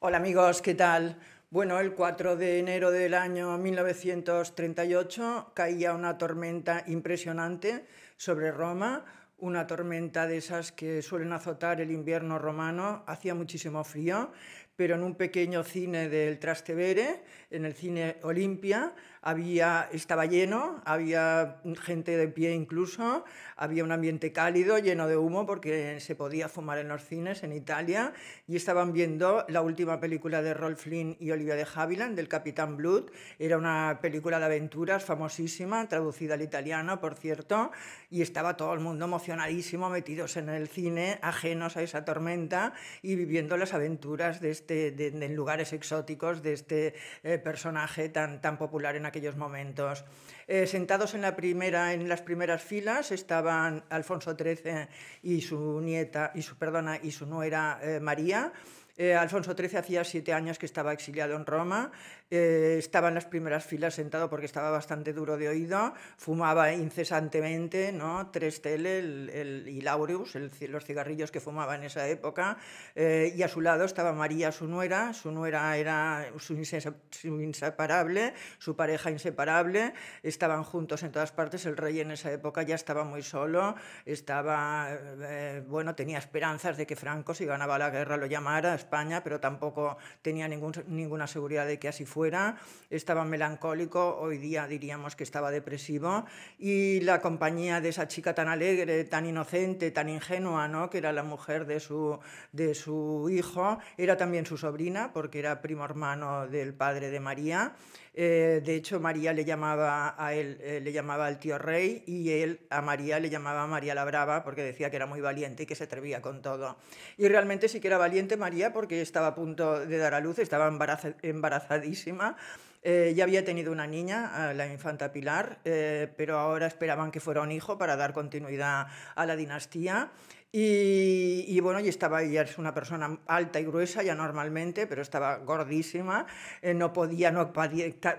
Hola amigos, ¿qué tal? Bueno, el 4 de enero del año 1938 caía una tormenta impresionante sobre Roma, una tormenta de esas que suelen azotar el invierno romano. Hacía muchísimo frío, pero en un pequeño cine del Trastevere, en el cine Olimpia, estaba lleno, había gente de pie incluso, había un ambiente cálido, lleno de humo, porque se podía fumar en los cines en Italia, y estaban viendo la última película de Rolf Flynn y Olivia de Havilland, del Capitán Blood. Era una película de aventuras famosísima, traducida al italiano, por cierto, y estaba todo el mundo emocionadísimo, metidos en el cine, ajenos a esa tormenta y viviendo las aventuras en lugares exóticos de este personaje tan popular en aquellos momentos. Sentados en las primeras filas estaban Alfonso XIII y su nieta, y su nuera María. Alfonso XIII hacía 7 años que estaba exiliado en Roma, estaba en las primeras filas sentado porque estaba bastante duro de oído, fumaba incesantemente, ¿no? Trestele y Laureus, los cigarrillos que fumaba en esa época, y a su lado estaba María, su nuera era su inseparable, su pareja inseparable, estaban juntos en todas partes. El rey en esa época ya estaba muy solo, bueno, tenía esperanzas de que Franco, si ganaba la guerra, lo llamara a España, pero tampoco tenía ninguna seguridad de que así fuera. Estaba melancólico, hoy día diríamos que estaba depresivo, y la compañía de esa chica tan alegre, tan inocente, tan ingenua, ¿no?, que era la mujer de su hijo, era también su sobrina, porque era primo hermano del padre de María. De hecho, María le llamaba a él, le llamaba al tío rey, y él a María le llamaba María la Brava, porque decía que era muy valiente y que se atrevía con todo. Y realmente sí que era valiente María, porque estaba a punto de dar a luz, estaba embarazadísima. Ya había tenido una niña, la infanta Pilar, pero ahora esperaban que fuera un hijo para dar continuidad a la dinastía. Bueno, ella es una persona alta y gruesa ya normalmente, pero estaba gordísima, no podía,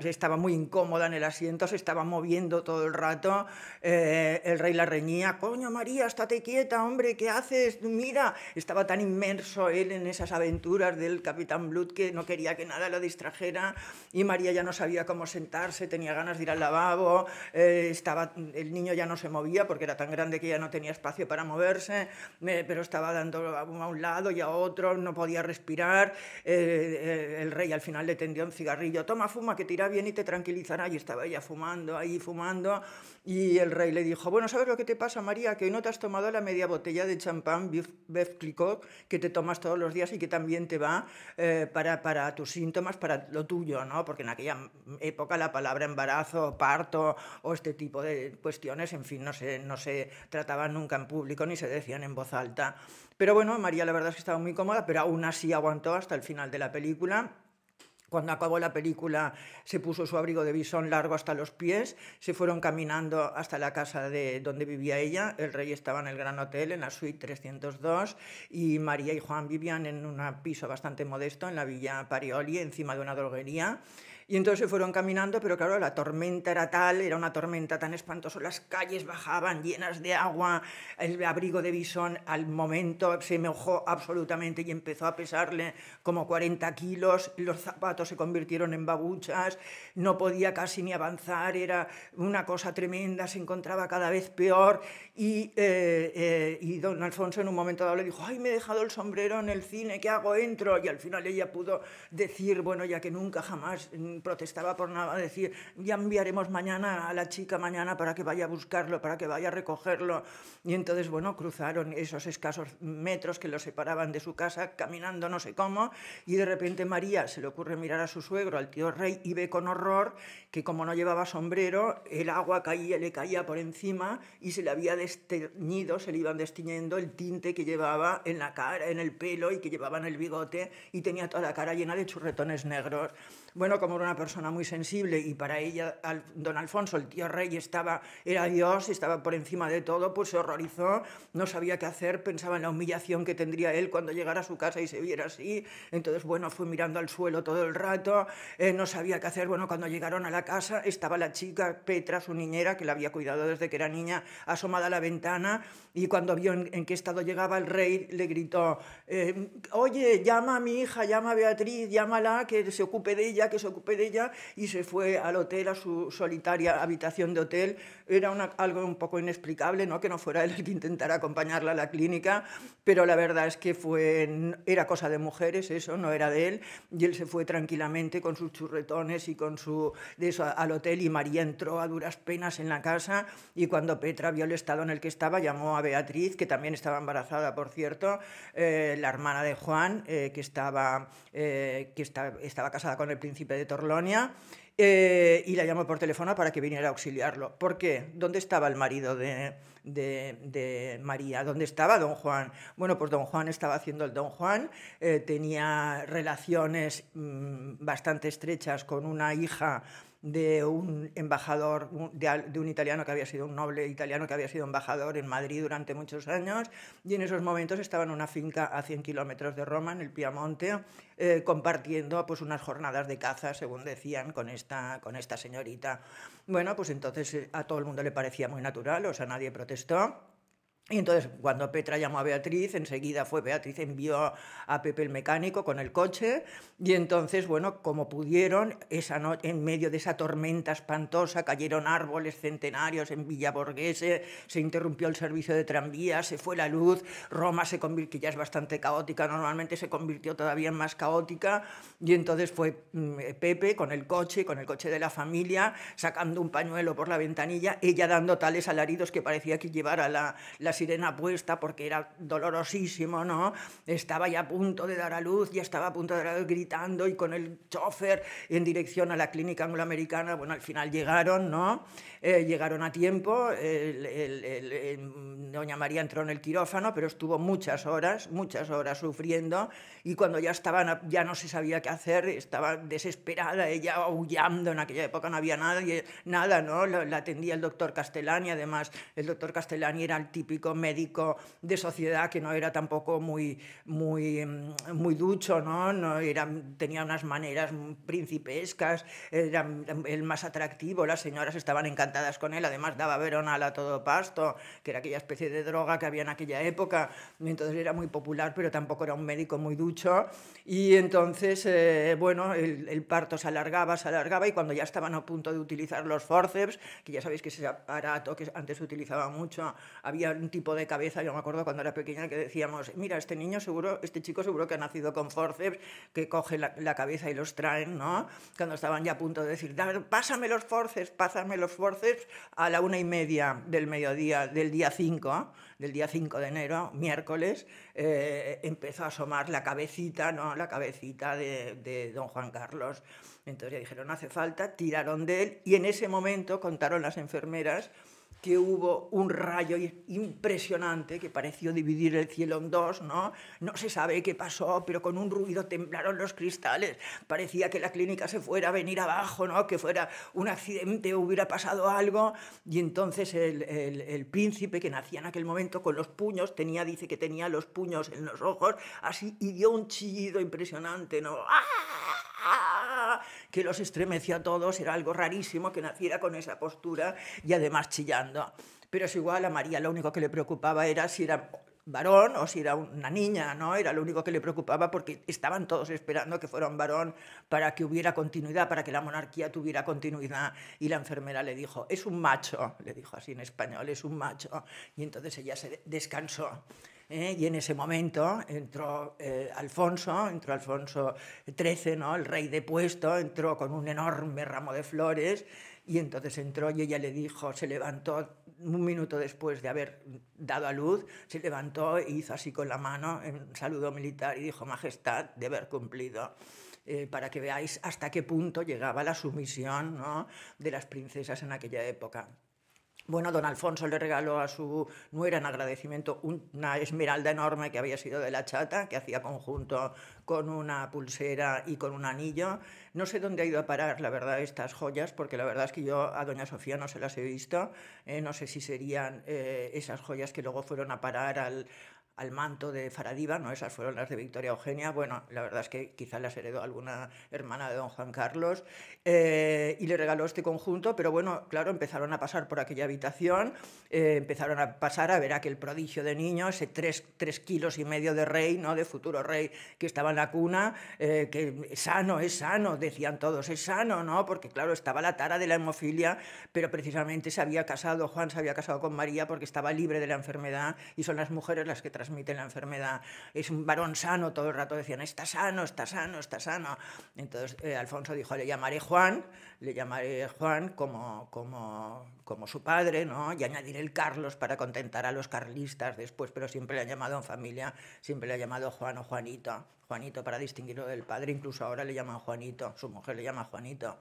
estaba muy incómoda en el asiento, se estaba moviendo todo el rato. El rey la reñía: coño María, estate quieta, hombre, ¿qué haces? Mira, estaba tan inmerso él en esas aventuras del Capitán Blood que no quería que nada lo distrajera, y María ya no sabía cómo sentarse, tenía ganas de ir al lavabo, el niño ya no se movía porque era tan grande que ya no tenía espacio para moverse, pero estaba dando a un lado y a otro, no podía respirar. El rey al final le tendió un cigarrillo: toma, fuma, que te irá bien y te tranquilizará. Y estaba ella fumando, ahí fumando, y el rey le dijo: bueno, ¿sabes lo que te pasa, María? Que hoy no te has tomado la media botella de champán Veuve Clicquot que te tomas todos los días y que también te va para tus síntomas, para lo tuyo, ¿no? Porque en aquella época la palabra embarazo, parto o este tipo de cuestiones, en fin, no se trataban nunca en público ni se decían en voz alta. Pero bueno, María la verdad es que estaba muy cómoda, pero aún así aguantó hasta el final de la película. Cuando acabó la película se puso su abrigo de visón largo hasta los pies, se fueron caminando hasta la casa de donde vivía ella. El rey estaba en el Gran Hotel, en la suite 302, y María y Juan vivían en un piso bastante modesto en la Villa Parioli, encima de una droguería. Y entonces se fueron caminando, pero claro, la tormenta era una tormenta tan espantosa, las calles bajaban llenas de agua, el abrigo de visón al momento se mojó absolutamente y empezó a pesarle como 40 kilos, los zapatos se convirtieron en babuchas, no podía casi ni avanzar, era una cosa tremenda, se encontraba cada vez peor, y don Alfonso en un momento dado le dijo: ay, me he dejado el sombrero en el cine, ¿qué hago? Entro. Y al final ella pudo decir, bueno, ya que nunca jamás protestaba por nada, decir: ya enviaremos mañana a la chica mañana para que vaya a buscarlo, para que vaya a recogerlo. Y entonces, bueno, cruzaron esos escasos metros que los separaban de su casa, caminando no sé cómo, y de repente María se le ocurre mirar a su suegro, al tío rey, y ve con horror que, como no llevaba sombrero, el agua le caía por encima y se le había desteñido, se le iban destiñendo el tinte que llevaba en la cara, en el pelo, y que llevaba en el bigote, y tenía toda la cara llena de churretones negros. Bueno, como era una persona muy sensible y para ella don Alfonso, el tío rey, era Dios, estaba por encima de todo, pues se horrorizó, no sabía qué hacer, pensaba en la humillación que tendría él cuando llegara a su casa y se viera así. Entonces, bueno, fue mirando al suelo todo el rato, no sabía qué hacer. Bueno, cuando llegaron a la casa estaba la chica Petra, su niñera, que la había cuidado desde que era niña, asomada a la ventana, y cuando vio en qué estado llegaba el rey, le gritó, oye, llama a mi hija, llama a Beatriz, llámala, que se ocupe de ella, que se ocupe de ella, y se fue al hotel, a su solitaria habitación de hotel. Era algo un poco inexplicable, ¿no?, que no fuera él el que intentara acompañarla a la clínica, pero la verdad es que era cosa de mujeres eso, no era de él, y él se fue tranquilamente con sus churretones y con eso al hotel, y María entró a duras penas en la casa, y cuando Petra vio el estado en el que estaba, llamó a Beatriz, que también estaba embarazada, por cierto, la hermana de Juan, que estaba casada con el príncipe de Torlonia, y la llamó por teléfono para que viniera a auxiliarlo. ¿Por qué? ¿Dónde estaba el marido de María? ¿Dónde estaba don Juan? Bueno, pues don Juan estaba haciendo el don Juan, tenía relaciones bastante estrechas con una hija de un embajador, de un italiano que había sido un noble italiano que había sido embajador en Madrid durante muchos años, y en esos momentos estaba en una finca a 100 kilómetros de Roma, en el Piamonte, compartiendo pues unas jornadas de caza, según decían, con esta señorita. Bueno, pues entonces a todo el mundo le parecía muy natural, o sea, nadie protestó. Y entonces, cuando Petra llamó a Beatriz, enseguida Beatriz envió a Pepe el mecánico con el coche, y entonces, bueno, como pudieron, en medio de esa tormenta espantosa, cayeron árboles centenarios en Villaborghese, se interrumpió el servicio de tranvías, se fue la luz, Roma se convirtió, que ya es bastante caótica, normalmente se convirtió todavía en más caótica, y entonces fue Pepe con el coche de la familia, sacando un pañuelo por la ventanilla, ella dando tales alaridos que parecía que llevara la sirena puesta, porque era dolorosísimo, ¿no? Estaba ya a punto de dar a luz, ya estaba a punto de dar a luz, gritando, y con el chofer en dirección a la clínica angloamericana. Bueno, al final llegaron, ¿no? Llegaron a tiempo, doña María entró en el quirófano, pero estuvo muchas horas sufriendo, y cuando ya no se sabía qué hacer, estaba desesperada, ella aullando. En aquella época no había nada, ¿no? La atendía el doctor Castellani. Además, el doctor Castellani era el típico médico de sociedad, que no era tampoco muy ducho, ¿no? Tenía unas maneras principescas, era el más atractivo, las señoras estaban encantadas con él, además daba veronal a todo pasto, que era aquella especie de droga que había en aquella época, entonces era muy popular, pero tampoco era un médico muy ducho, y entonces, bueno, el parto se alargaba, y cuando ya estaban a punto de utilizar los fórceps, que ya sabéis que ese aparato que antes se utilizaba mucho, había un tipo de cabeza, yo me acuerdo cuando era pequeña que decíamos, mira, este chico seguro que ha nacido con fórceps, que coge la cabeza y los traen, ¿no? Cuando estaban ya a punto de decir, pásame los fórceps, a la 1:30 del mediodía del día 5 de enero, miércoles, empezó a asomar la cabecita, ¿no? La cabecita de don Juan Carlos. Entonces ya dijeron, no hace falta, tiraron de él, y en ese momento contaron las enfermeras que hubo un rayo impresionante que pareció dividir el cielo en dos, ¿no? No se sabe qué pasó, pero con un ruido temblaron los cristales. Parecía que la clínica se fuera a venir abajo, ¿no? Que fuera un accidente o hubiera pasado algo. Y entonces el príncipe, que nacía en aquel momento con los puños, dice que tenía los puños en los ojos, así, y dio un chillido impresionante, ¿no? Que los estremeció a todos. Era algo rarísimo que naciera con esa postura y además chillando. Pero es igual, a María lo único que le preocupaba era si era varón o si era una niña, ¿no? Era lo único que le preocupaba, porque estaban todos esperando que fuera un varón para que hubiera continuidad, para que la monarquía tuviera continuidad. Y la enfermera le dijo, es un macho, le dijo así en español, es un macho. Y entonces ella se descansó. Y en ese momento entró Alfonso XIII, ¿no? El rey depuesto, entró con un enorme ramo de flores, y entonces entró y ella le dijo, se levantó un minuto después de haber dado a luz, se levantó e hizo así con la mano en saludo militar y dijo, Majestad, deber cumplido. Para que veáis hasta qué punto llegaba la sumisión, ¿no?, de las princesas en aquella época. Bueno, don Alfonso le regaló a su nuera en agradecimiento una esmeralda enorme que había sido de la chata, que hacía conjunto con una pulsera y con un anillo. No sé dónde ha ido a parar, la verdad, estas joyas, porque la verdad es que yo a doña Sofía no se las he visto. No sé si serían esas joyas que luego fueron a parar al manto de Faradiva, no, esas fueron las de Victoria Eugenia. Bueno, la verdad es que quizás las heredó alguna hermana de don Juan Carlos, y le regaló este conjunto, pero bueno, claro, empezaron a pasar por aquella habitación, empezaron a pasar a ver aquel prodigio de niño, ese 3,5 kilos de rey, ¿no?, de futuro rey, que estaba en la cuna, que es sano, decían todos, es sano, ¿no?, porque claro, estaba la tara de la hemofilia, pero precisamente Juan se había casado con María porque estaba libre de la enfermedad, y son las mujeres las que transmiten la enfermedad. Es un varón sano, todo el rato decían, está sano, está sano, está sano. Entonces Alfonso dijo, le llamaré Juan como su padre, ¿no?, y añadiré el Carlos para contentar a los carlistas después, pero siempre le ha llamado en familia, siempre le ha llamado Juan o Juanito, Juanito para distinguirlo del padre, incluso ahora le llaman Juanito, su mujer le llama Juanito.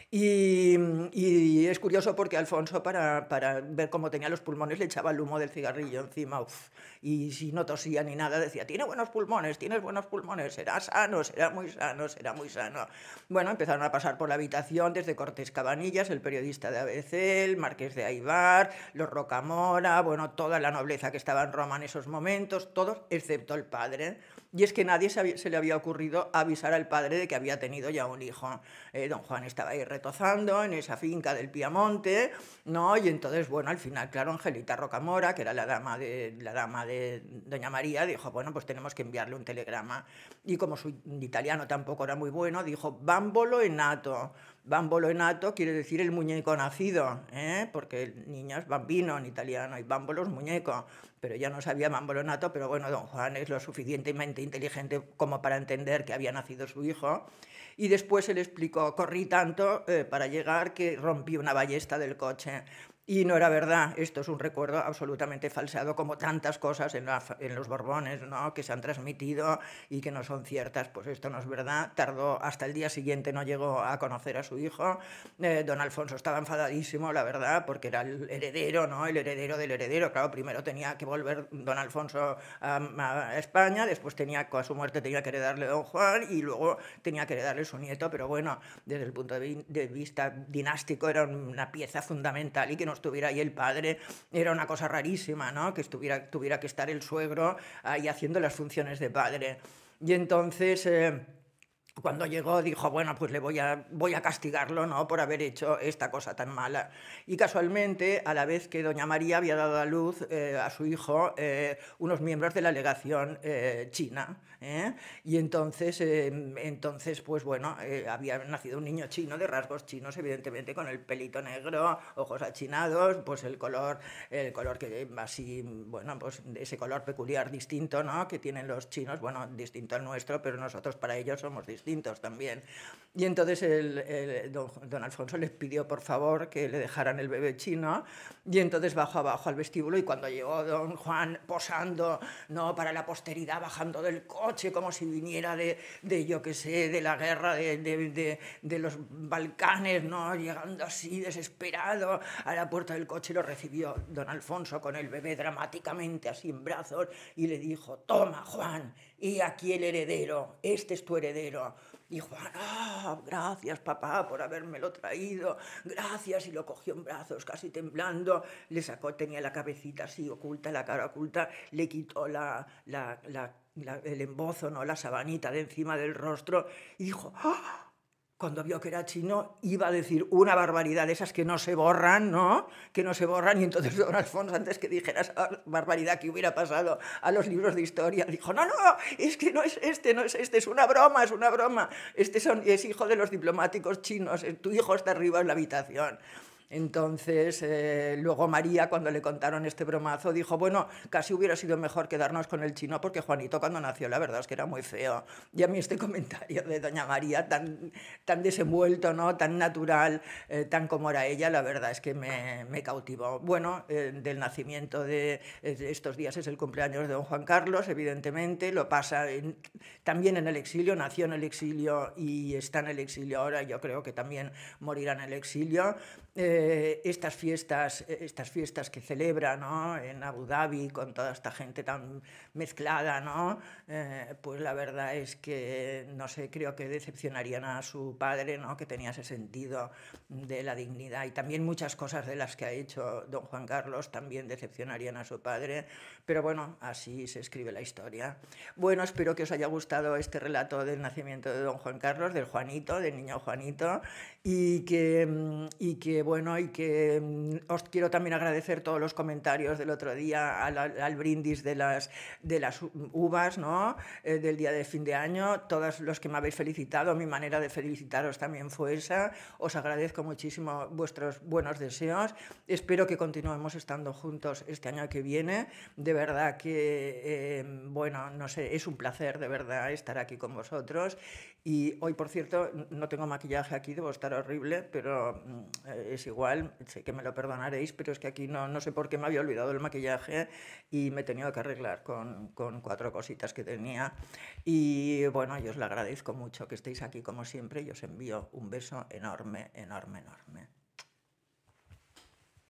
Y es curioso porque Alfonso, para ver cómo tenía los pulmones, le echaba el humo del cigarrillo encima, uf, y si no tosía ni nada, decía, tiene buenos pulmones, tienes buenos pulmones, será sano, será muy sano, será muy sano. Bueno, empezaron a pasar por la habitación desde Cortés Cabanillas, el periodista de ABC, el marqués de Aybar, los Rocamora, bueno, toda la nobleza que estaba en Roma en esos momentos, todos excepto el padre. Y es que nadie se le había ocurrido avisar al padre de que había tenido ya un hijo. Don Juan estaba ahí retozando en esa finca del Piamonte, ¿no? Y entonces, bueno, al final, claro, Angelita Rocamora, que era la dama de doña María, dijo, bueno, pues tenemos que enviarle un telegrama. Y como su italiano tampoco era muy bueno, dijo, bambolo en nato. Bambolo en nato quiere decir el muñeco nacido, porque el niño es bambino en italiano y bambolo es muñeco, pero ya no sabía bambolo en nato, pero bueno, don Juan es lo suficientemente inteligente como para entender que había nacido su hijo. Y después se le explicó, corrí tanto para llegar que rompí una ballesta del coche. Y no era verdad, esto es un recuerdo absolutamente falseado, como tantas cosas en los Borbones, ¿no?, que se han transmitido y que no son ciertas. Pues esto no es verdad. Tardó hasta el día siguiente, no llegó a conocer a su hijo. Don Alfonso estaba enfadadísimo, la verdad, porque era el heredero, ¿no?, el heredero del heredero. Claro, primero tenía que volver don Alfonso a España, después a su muerte tenía que heredarle don Juan y luego tenía que heredarle su nieto, pero bueno, desde el punto de vista dinástico era una pieza fundamental, y que no estuviera ahí el padre era una cosa rarísima, ¿no?, que tuviera que estar el suegro ahí haciendo las funciones de padre. Y entonces cuando llegó dijo, bueno, pues voy a castigarlo, ¿no?, por haber hecho esta cosa tan mala. Y casualmente, a la vez que doña María había dado a luz a su hijo, unos miembros de la legación china, y entonces pues bueno, había nacido un niño chino de rasgos chinos, evidentemente, con el pelito negro, ojos achinados, pues el color que así, bueno, pues ese color peculiar distinto, ¿no?, que tienen los chinos, bueno, distinto al nuestro, pero nosotros para ellos somos distintos también. Y entonces don Alfonso les pidió por favor que le dejaran el bebé chino, y entonces bajó abajo al vestíbulo, y cuando llegó don Juan posando, ¿no?, para la posteridad, bajando del coche como si viniera yo qué sé, de la guerra de los Balcanes, ¿no?, llegando así desesperado a la puerta del coche, lo recibió don Alfonso con el bebé dramáticamente así en brazos y le dijo, toma, Juan, y aquí el heredero, este es tu heredero. Y Juan, gracias papá por habérmelo traído, gracias, y lo cogió en brazos casi temblando, le sacó, tenía la cabecita así oculta, la cara oculta, le quitó el embozo, ¿no?, la sabanita de encima del rostro, y dijo, cuando vio que era chino, iba a decir una barbaridad de esas que no se borran, ¿no?, que no se borran, y entonces don Alfonso, antes que dijera esa barbaridad que hubiera pasado a los libros de historia, dijo, no, es que no es este, es una broma, es hijo de los diplomáticos chinos, tu hijo está arriba en la habitación. Entonces, luego María, cuando le contaron este bromazo, dijo, bueno, casi hubiera sido mejor quedarnos con el chino, porque Juanito cuando nació la verdad es que era muy feo. Y a mí este comentario de doña María tan desenvuelto, ¿no?, tan natural, tan como era ella, la verdad es que me cautivó. Bueno, del nacimiento de estos días es el cumpleaños de don Juan Carlos, evidentemente, lo pasa también en el exilio, nació en el exilio y está en el exilio ahora, yo creo que también morirá en el exilio. estas fiestas que celebra, ¿no?, en Abu Dhabi con toda esta gente tan mezclada, ¿no? Pues la verdad es que, no sé, creo que decepcionarían a su padre, ¿no?, que tenía ese sentido de la dignidad, y también muchas cosas de las que ha hecho don Juan Carlos también decepcionarían a su padre, pero bueno, así se escribe la historia. Bueno, espero que os haya gustado este relato del nacimiento de don Juan Carlos, del Juanito, del niño Juanito, y que os quiero también agradecer todos los comentarios del otro día al brindis de las uvas, ¿no?, del día de fin de año, todos los que me habéis felicitado. Mi manera de felicitaros también fue esa. Os agradezco muchísimo vuestros buenos deseos. Espero que continuemos estando juntos este año que viene. De verdad que, bueno, no sé, es un placer de verdad estar aquí con vosotros. Y hoy, por cierto, no tengo maquillaje aquí, debo estar horrible, pero es igual, sé que me lo perdonaréis, pero es que aquí no sé por qué me había olvidado el maquillaje y me he tenido que arreglar con 4 cositas que tenía. Y bueno, yo os lo agradezco mucho que estéis aquí como siempre y os envío un beso enorme, enorme, enorme.